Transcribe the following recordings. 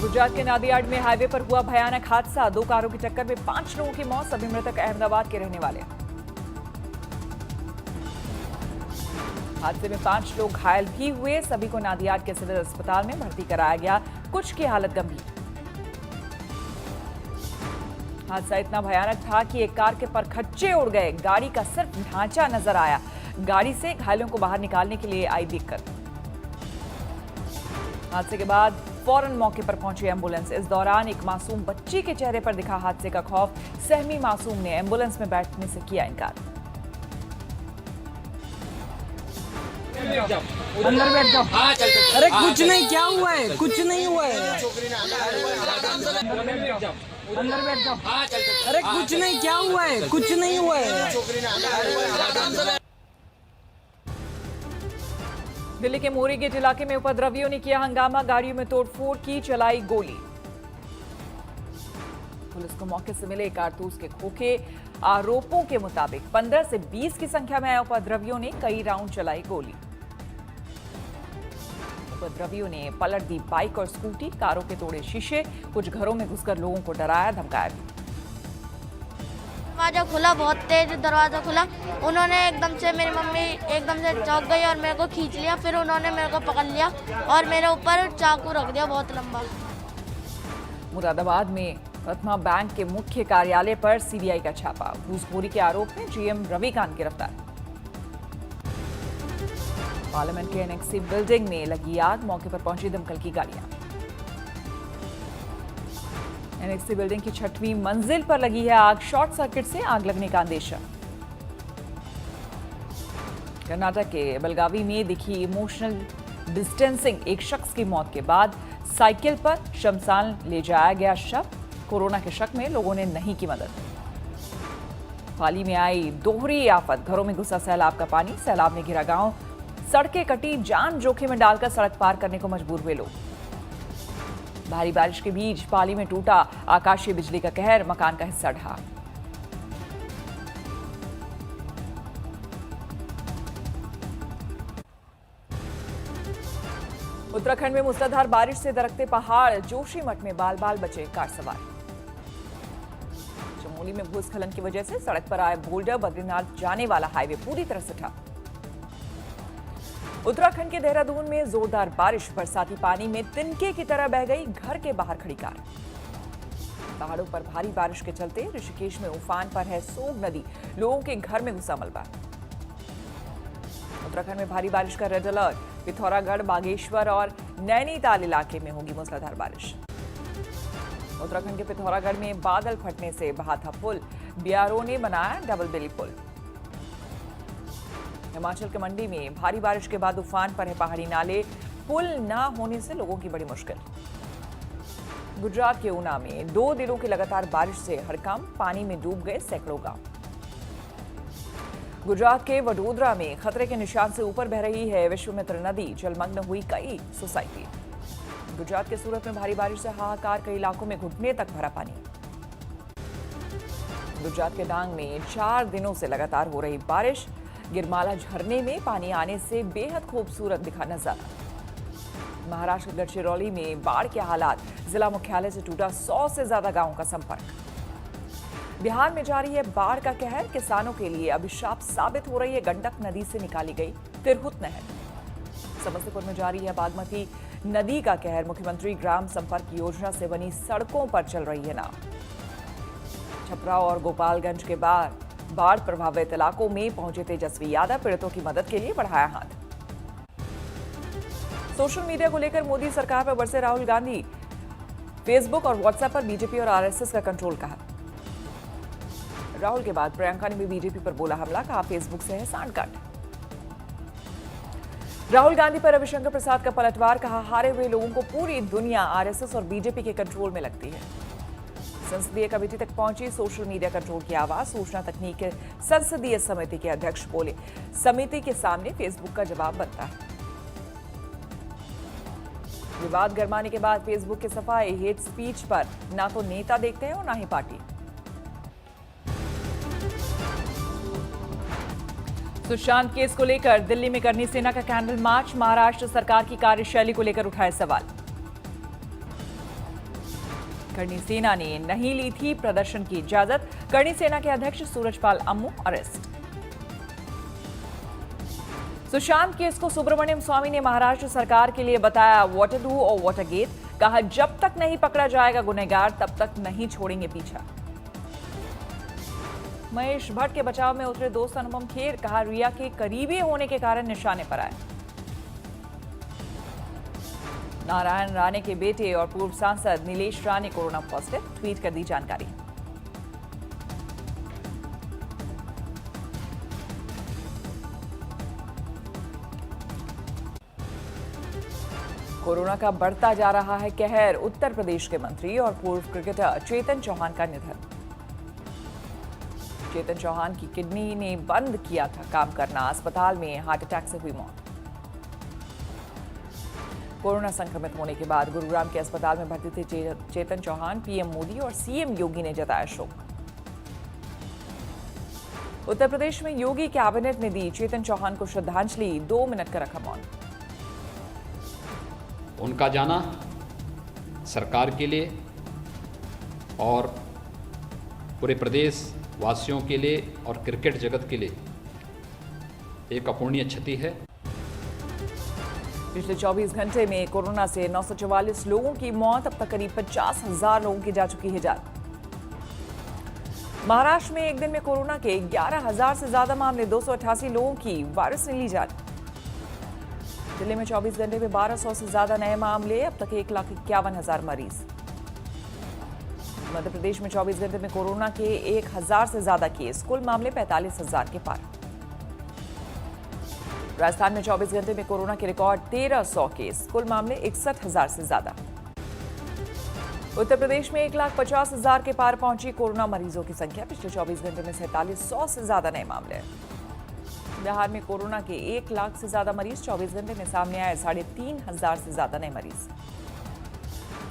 गुजरात के नादियाड में हाईवे पर हुआ भयानक हादसा। 2 कारों की टक्कर में 5 लोगों की मौत। सभी मृतक अहमदाबाद के रहने वाले। हादसे में 5 लोग घायल भी हुए। सभी को नादियाड के सिविल अस्पताल में भर्ती कराया गया, कुछ की हालत गंभीर। हादसा इतना भयानक था कि एक कार के परखच्चे उड़ गए। गाड़ी का सिर्फ ढांचा नजर आया। गाड़ी से घायलों को बाहर निकालने के लिए आई दिक्कत। हादसे के बाद फौरन मौके पर पहुंची एम्बुलेंस। इस दौरान एक मासूम बच्ची के चेहरे पर दिखा हादसे का खौफ। सहमी मासूम ने एम्बुलेंस में बैठने से किया इनकार। अंदर बैठ जाओ। अरे कुछ नहीं, क्या हुआ है? कुछ नहीं हुआ है। अंदर बैठ जाओ। अरे कुछ नहीं, क्या हुआ है? कुछ नहीं हुआ है। दिल्ली के मोरी गेट इलाके में उपद्रवियों ने किया हंगामा। गाड़ियों में तोड़फोड़ की, चलाई गोली। पुलिस को मौके से मिले कारतूस के खोखे। आरोपों के मुताबिक 15 से 20 की संख्या में आए उपद्रवियों ने कई राउंड चलाई गोली। उपद्रवियों ने पलट दी बाइक और स्कूटी, कारों के तोड़े शीशे। कुछ घरों में घुसकर लोगों को डराया धमकाया भी। दरवाजा खुला, बहुत तेज दरवाजा खुला। उन्होंने एकदम से, मेरी मम्मी एकदम से चौंक गई और मेरे को खींच लिया। फिर उन्होंने मेरे को पकड़ लिया और मेरे ऊपर चाकू रख दिया बहुत लंबा। मुरादाबाद में प्रथमा बैंक के मुख्य कार्यालय पर सीबीआई का छापा। घूसखोरी के आरोप में जीएम रविकांत गिरफ्तार। पार्लियामेंट के एनेक्सी बिल्डिंग में लगी आग। मौके पर पहुंची दमकल की गाड़ियां। एनेक्सी बिल्डिंग की 6वीं मंजिल पर लगी है आग। शॉर्ट सर्किट से आग लगने का अंदेशा। कर्नाटक के बेलगावी में दिखी इमोशनल डिस्टेंसिंग। एक शख्स की मौत के बाद साइकिल पर शमशान ले जाया गया शव। कोरोना के शक में लोगों ने नहीं की मदद। पाली में आई दोहरी आफत। घरों में घुसा सैलाब का पानी। सैलाब ने घिरा गांव। सड़कें कटी। जान जोखिम में डालकर सड़क पार करने को मजबूर हुए लोग। भारी बारिश के बीच पाली में टूटा आकाशीय बिजली का कहर। मकान का हिस्सा ढहा। उत्तराखंड में मूसलाधार बारिश से दरकते पहाड़। जोशीमठ में बाल बाल बचे कार सवार। चमोली में भूस्खलन की वजह से सड़क पर आए बोल्डर। बद्रीनाथ जाने वाला हाईवे पूरी तरह से ठप। उत्तराखंड के देहरादून में जोरदार बारिश। बरसाती पानी में तिनके की तरह बह गई घर के बाहर खड़ी कार। पहाड़ों पर भारी बारिश के चलते ऋषिकेश में उफान पर है सोग नदी। लोगों के घर में घुसा मलबा। उत्तराखंड में भारी बारिश का रेड अलर्ट। पिथौरागढ़, बागेश्वर और नैनीताल इलाके में होगी मूसलाधार बारिश। उत्तराखंड के पिथौरागढ़ में बादल फटने से बहा था पुल। बीआरओ ने बनाया डबल बेली पुल। हिमाचल के मंडी में भारी बारिश के बाद उफान पर है पहाड़ी नाले। पुल न होने से लोगों की बड़ी मुश्किल। गुजरात के ऊना में 2 दिनों की लगातार बारिश से हड़कंप। पानी में डूब गए सैकड़ों गांव। गुजरात के वडोदरा में खतरे के निशान से ऊपर बह रही है विश्वामित्र नदी। जलमग्न हुई कई सोसाइटी। गुजरात के सूरत में भारी बारिश से हाहाकार। कई इलाकों में घुटने तक भरा पानी। गुजरात के डांग में 4 दिनों से लगातार हो रही बारिश। गिरमाला झरने में पानी आने से बेहद खूबसूरत दिखा नजारा। महाराष्ट्र के गढ़चिरौली में बाढ़ के हालात। जिला मुख्यालय से टूटा 100 से ज्यादा गांवों का संपर्क। बिहार में जारी है बाढ़ का कहर। किसानों के लिए अभिशाप साबित हो रही है गंडक नदी से निकाली गई तिरहुत नहर। समस्तीपुर में जारी है बागमती नदी का कहर। मुख्यमंत्री ग्राम संपर्क योजना से बनी सड़कों पर चल रही है नाव। छपरा और गोपालगंज के बाद बाढ़ प्रभावित इलाकों में पहुंचे तेजस्वी यादव। पीड़ितों की मदद के लिए बढ़ाया हाथ। सोशल मीडिया को लेकर मोदी सरकार पर बरसे राहुल गांधी। फेसबुक और व्हाट्सएप पर बीजेपी और आरएसएस का कंट्रोल कहा। राहुल के बाद प्रियंका ने भी बीजेपी पर बोला हमला। कहा फेसबुक से है सांठगांठ। राहुल गांधी पर रविशंकर प्रसाद का पलटवार। कहा हारे हुए लोगों को पूरी दुनिया आरएसएस और बीजेपी के कंट्रोल में लगती है। संसदीय कमेटी तक पहुंची सोशल मीडिया कंट्रोल की आवाज। सूचना तकनीक संसदीय समिति के अध्यक्ष बोले समिति के सामने फेसबुक का जवाब बनता है। विवाद गरमाने के बाद फेसबुक की सफाई। हेट स्पीच पर ना तो नेता देखते हैं और ना ही पार्टी। सुशांत केस को लेकर दिल्ली में करनी सेना का कैंडल मार्च। महाराष्ट्र सरकार की कार्यशैली को लेकर उठाए सवाल। करणी सेना ने नहीं ली थी प्रदर्शन की इजाजत, करणी सेना के अध्यक्ष सूरजपाल अम्मू अरेस्ट। सुशांत केस को सुब्रमण्यम स्वामी ने महाराष्ट्र सरकार के लिए बताया वाटर डू और वाटर गेट। कहा जब तक नहीं पकड़ा जाएगा गुनहगार तब तक नहीं छोड़ेंगे पीछा। महेश भट्ट के बचाव में उतरे दोस्त अनुपम खेर। कहा रिया के करीबी होने के कारण निशाने पर आए। नारायण राणे के बेटे और पूर्व सांसद Nilesh Rane corona positive, tweet कर दी जानकारी। कोरोना का बढ़ता जा रहा है कहर। उत्तर प्रदेश के मंत्री और पूर्व क्रिकेटर चेतन चौहान का निधन। चेतन चौहान की किडनी ने बंद किया था काम करना, अस्पताल में हार्ट अटैक से हुई मौत। कोरोना संक्रमित होने के बाद गुरुग्राम के अस्पताल में भर्ती थे चेतन चौहान। पीएम मोदी और सीएम योगी ने जताया शोक। उत्तर प्रदेश में योगी कैबिनेट ने दी चेतन चौहान को श्रद्धांजलि, 2 मिनट का रखा मौन। उनका जाना सरकार के लिए और पूरे प्रदेश वासियों के लिए और क्रिकेट जगत के लिए एक अपूर्णीय क्षति है। पिछले 24 घंटे में कोरोना से 944 लोगों की मौत, अब तक करीब 50,000 लोगों की जा चुकी है जान। महाराष्ट्र में एक दिन में कोरोना के 11,000 से ज्यादा मामले, 288 लोगों की वायरस ने ली जान। दिल्ली में 24 घंटे में 1200 से ज्यादा नए मामले, अब तक 1,51,000 मरीज। मध्य प्रदेश में 24 घंटे में कोरोना के 1,000 से ज्यादा केस, कुल मामले 45,000 के पार। राजस्थान में 24 घंटे में कोरोना के रिकॉर्ड 1,300 केस, कुल मामले 61,000 से ज्यादा। उत्तर प्रदेश में 1,50,000 के पार पहुंची कोरोना मरीजों की संख्या, पिछले 24 घंटे में 4700 से ज्यादा नए मामले। बिहार में कोरोना के 1 लाख से ज्यादा मरीज, 24 घंटे में सामने आए 3,500 से ज्यादा नए मरीज।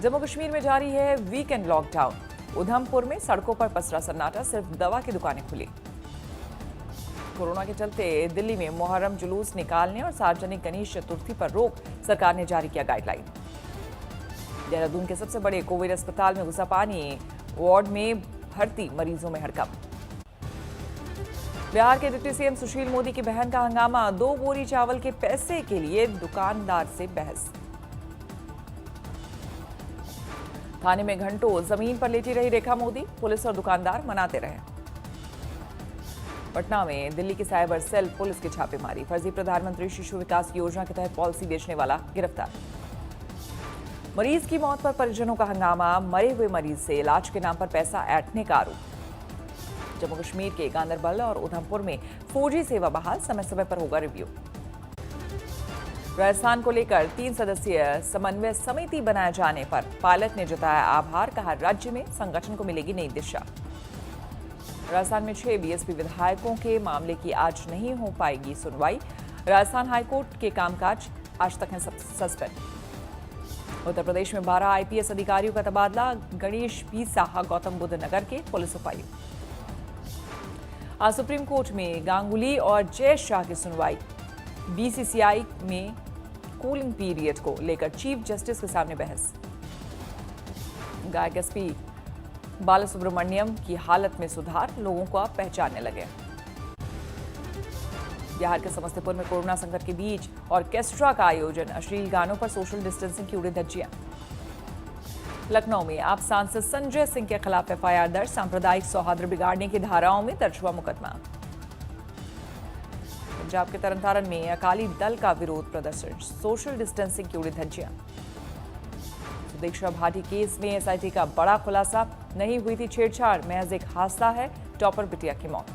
जम्मू कश्मीर में जारी है वीकेंड लॉकडाउन। उधमपुर में सड़कों पर पसरा सन्नाटा, सिर्फ दवा की दुकानें खुली। कोरोना के चलते दिल्ली में मुहर्रम जुलूस निकालने और सार्वजनिक गणेश चतुर्थी पर रोक, सरकार ने जारी किया गाइडलाइन। देहरादून के सबसे बड़े कोविड अस्पताल में घुसा पानी, वार्ड में भर्ती मरीजों में हड़कंप। बिहार के डिप्टी सीएम सुशील मोदी की बहन का हंगामा, 2 बोरी चावल के पैसे के लिए दुकानदार से बहस। थाने में घंटों जमीन पर लेटी रही रेखा मोदी, पुलिस और दुकानदार मनाते रहे। पटना में दिल्ली की साइबर सेल पुलिस की छापेमारी, फर्जी प्रधानमंत्री शिशु विकास योजना के तहत पॉलिसी बेचने वाला गिरफ्तार। मरीज की मौत पर परिजनों का हंगामा, मरे हुए मरीज से इलाज के नाम पर पैसा ऐंठने का आरोप। जम्मू कश्मीर के गांदरबल और उधमपुर में 4G सेवा बहाल, समय समय पर होगा रिव्यू। राजस्थान को लेकर 3 सदस्यीय समन्वय समिति बनाए जाने पर पायलट ने जताया आभार, कहा राज्य में संगठन को मिलेगी नई दिशा। राजस्थान में 6 बीएसपी विधायकों के मामले की आज नहीं हो पाएगी सुनवाई, राजस्थान हाईकोर्ट के कामकाज आज तक है सस्पेंड। उत्तर प्रदेश में 12 आईपीएस अधिकारियों का तबादला, गणेश पी साहा गौतम बुद्ध नगर के पुलिस उपायुक्त। आज सुप्रीम कोर्ट में गांगुली और जय शाह की सुनवाई, बीसीसीआई में कूलिंग पीरियड को लेकर चीफ जस्टिस के सामने बहस। गायक एसपी बालासुब्रमण्यम की हालत में सुधार, लोगों को आप पहचानने लगे। बिहार के समस्तीपुर में कोरोना संकट के बीच ऑर्केस्ट्रा का आयोजन, अश्लील गानों पर सोशल डिस्टेंसिंग की उड़ी धज्जियां। लखनऊ में आप सांसद संजय सिंह के खिलाफ एफआईआर दर्ज, सांप्रदायिक सौहार्द बिगाड़ने की धाराओं में दर्ज हुआ मुकदमा। पंजाब के तरनतारन में अकाली दल का विरोध प्रदर्शन, सोशल डिस्टेंसिंग की उड़ी धज्जियां। दीक्षा भाटी केस में एसआईटी का बड़ा खुलासा, नहीं हुई थी छेड़छाड़, महज एक हादसा है, टॉपर बिटिया की मौत।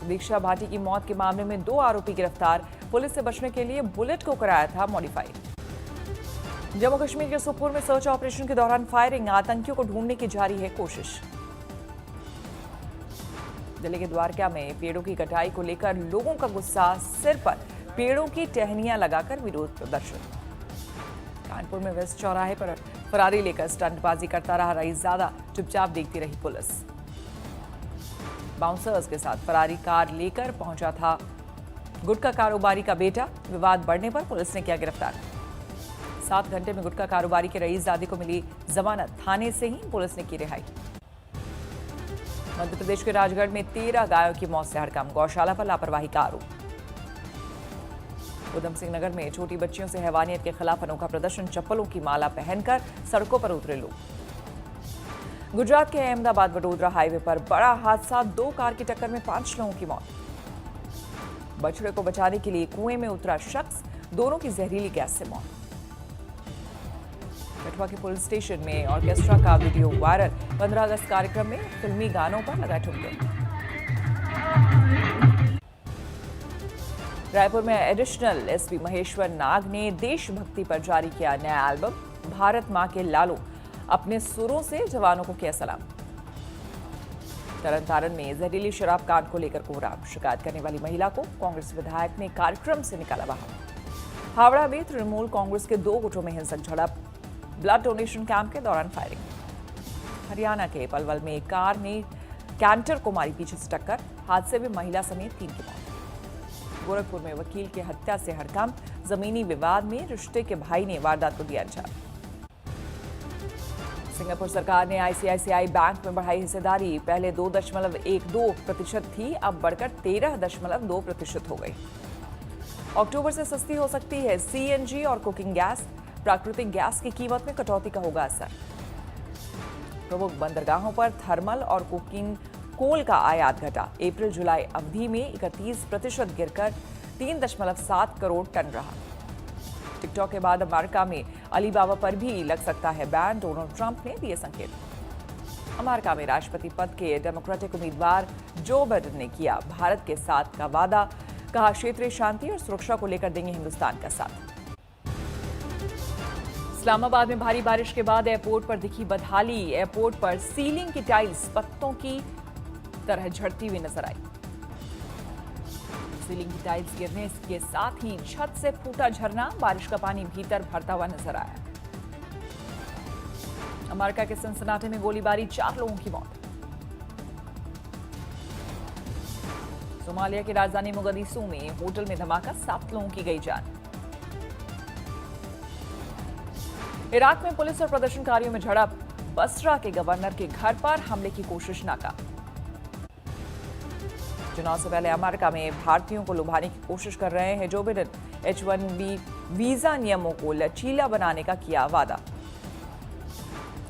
दीक्षा भाटी की मौत के मामले में 2 आरोपी गिरफ्तार, पुलिस से बचने के लिए बुलेट को कराया था मॉडिफाई। जम्मू कश्मीर के सुखपुर में सर्च ऑपरेशन के दौरान फायरिंग, आतंकियों को ढूंढने की जारी है कोशिश। दिल्ली के द्वारका में पेड़ों की कटाई को लेकर लोगों का गुस्सा, सिर पर पेड़ों की टहनियां लगाकर विरोध प्रदर्शन। कानपुर में वेस्ट चौराहे पर फरारी लेकर स्टंटबाजी करता रहा रईसजादा, चुपचाप देखती रही पुलिस। बाउंसर्स के साथ फरारी कार लेकर पहुंचा था गुटखा कारोबारी का बेटा, विवाद बढ़ने पर पुलिस ने किया गिरफ्तार। 7 घंटे में गुटखा कारोबारी के रईस दादी को मिली जमानत, थाने से ही पुलिस ने की रिहाई। मध्य प्रदेश के राजगढ़ में 13 गायों की मौत से हड़कंप, गौशाला पर लापरवाही का आरोप। उधम सिंह नगर में छोटी बच्चियों से हैवानियत के खिलाफ अनोखा प्रदर्शन, चप्पलों की माला पहनकर सड़कों पर उतरे लोग। गुजरात के अहमदाबाद वडोदरा हाईवे पर बड़ा हादसा, 2 कार की टक्कर में 5 लोगों की मौत। बछड़े को बचाने के लिए कुएं में उतरा शख्स, दोनों की जहरीली गैस से मौत। कठुआ के पुलिस स्टेशन में ऑर्केस्ट्रा का वीडियो वायरल, 15 अगस्त कार्यक्रम में फिल्मी गानों पर लगाए ठुमके। रायपुर में एडिशनल एसपी महेश्वर नाग ने देशभक्ति पर जारी किया नया एल्बम, भारत मां के लालो अपने सुरों से जवानों को किया सलाम। तरनतारन में जहरीली शराब कांड को लेकर कोहराम, शिकायत करने वाली महिला को कांग्रेस विधायक ने कार्यक्रम से निकाला बाहर। हावड़ा में तृणमूल कांग्रेस के 2 गुटों में हिंसक झड़प, ब्लड डोनेशन कैंप के दौरान फायरिंग। हरियाणा के पलवल में कार ने कैंटर को मारी पीछे से टक्कर, हादसे में महिला समेत 3 की मौत। गोरखपुर में वकील की हत्या से हड़कंप, जमीनी विवाद में रिश्ते के भाई ने वारदात को दिया अंजाम। सिंगापुर सरकार ने आईसीआईसीआई बैंक में बढ़ाई हिस्सेदारी, पहले 2.12% थी, अब बढ़कर 13.2% हो गई। अक्टूबर से सस्ती हो सकती है सीएनजी और कुकिंग गैस, प्राकृतिक गैस की कीमत में कटौती का होगा असर। प्रमुख बंदरगाहों पर थर्मल और कुकिंग कोल का आयात घटा, अप्रैल जुलाई अवधि में 31% गिरकर 3.7 करोड़ टन रहा। टिकटॉक के बाद अमेरिका में अलीबाबा पर भी लग सकता है बैन, डोनाल्ड ट्रंप ने दिए संकेत। अमेरिका में राष्ट्रपति पद के डेमोक्रेटिक उम्मीदवार जो बाइडेन ने किया भारत के साथ का वादा, कहा क्षेत्रीय शांति और सुरक्षा को लेकर देंगे हिंदुस्तान का साथ। इस्लामाबाद में भारी बारिश के बाद एयरपोर्ट पर दिखी बदहाली, एयरपोर्ट पर सीलिंग की टाइल्स पत्तों की तरह झड़ती हुई नजर आई। सीलिंग की टाइल्स गिरने के साथ ही छत से फूटा झरना, बारिश का पानी भीतर भरता हुआ नजर आया। अमेरिका के सिनसिनाटी में गोलीबारी, 4 लोगों की मौत। सोमालिया की राजधानी मोगादिशु में होटल में धमाका, 7 लोगों की गई जान। इराक में पुलिस और प्रदर्शनकारियों में झड़प, बसरा के गवर्नर के घर पर हमले की कोशिश नाकाम। चुनाव से पहले अमेरिका में भारतीयों को लुभाने की कोशिश कर रहे हैं जो बाइडेन, H-1B वीजा नियमों को लचीला बनाने का किया वादा।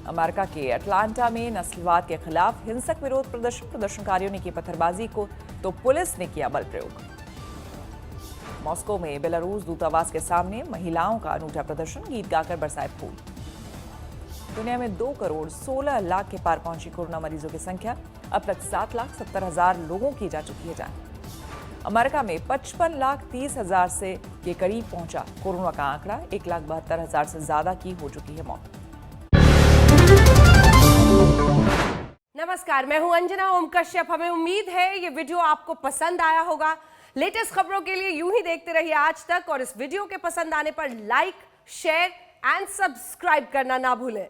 अमेरिका के अटलांटा में नस्लवाद के खिलाफ हिंसक विरोध प्रदर्शन, प्रदर्शनकारियों ने की पत्थरबाजी को तो पुलिस ने किया बल प्रयोग। मॉस्को में बेलारूस दूतावास के सामने महिलाओं का अनूठा प्रदर्शन, गीत गाकर बरसाए फूल। दुनिया में 2 करोड़ 16 लाख के पार पहुंची कोरोना मरीजों की संख्या, अब तक 7,70,000 लोगों की जा चुकी है जान। अमेरिका में 55,30,000 से के करीब पहुंचा कोरोना का आंकड़ा, 1,72,000 से ज्यादा की हो चुकी है मौत। नमस्कार, मैं हूं अंजना ओम कश्यप। हमें उम्मीद है ये वीडियो आपको पसंद आया होगा। लेटेस्ट खबरों के लिए यूं ही देखते रहिए आज तक, और इस वीडियो के पसंद आने पर लाइक, शेयर एंड सब्सक्राइब करना ना भूलें।